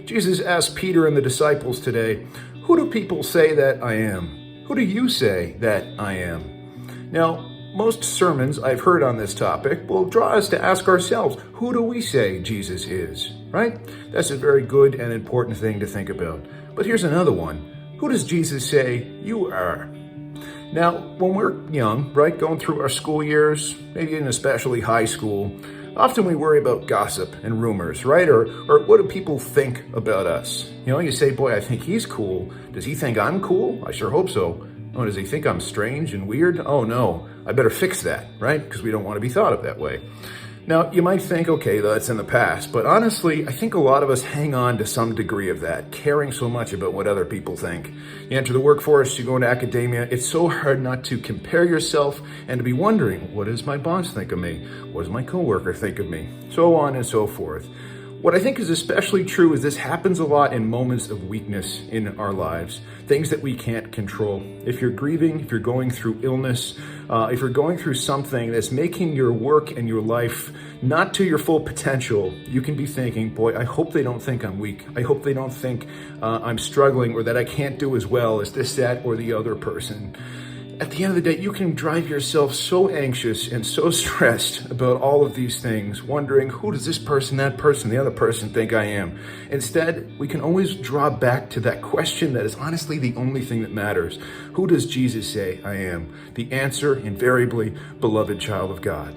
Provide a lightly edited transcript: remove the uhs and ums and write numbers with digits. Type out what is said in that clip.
Jesus asked Peter and the disciples today, "Who do people say that I am? Who do you say that I am?" Now, most sermons I've heard on this topic will draw us to ask ourselves, who do we say Jesus is, right? That's a very good and important thing to think about. But here's another one. Who does Jesus say you are? Now, when we're young, right, going through our school years, maybe in especially high school, often we worry about gossip and rumors, right? Or what do people think about us? You say, boy, I think he's cool. Does he think I'm cool? I sure hope so. Oh, does he think I'm strange and weird? Oh no, I better fix that, right? Because we don't want to be thought of that way. Now, you might think, okay, that's in the past, but honestly, I think a lot of us hang on to some degree of that, caring so much about what other people think. You enter the workforce, you go into academia, it's so hard not to compare yourself and to be wondering, what does my boss think of me? What does my coworker think of me? So on and so forth. What I think is especially true is this happens a lot in moments of weakness in our lives, things that we can't control. If you're grieving, if you're going through illness, if you're going through something that's making your work and your life not to your full potential, you can be thinking, boy, I hope they don't think I'm weak. I hope they don't think I'm struggling or that I can't do as well as this, that, or the other person. At the end of the day, you can drive yourself so anxious and so stressed about all of these things, wondering, who does this person, that person, the other person think I am? Instead, we can always draw back to that question that is honestly the only thing that matters. Who does Jesus say I am? The answer, invariably, beloved child of God.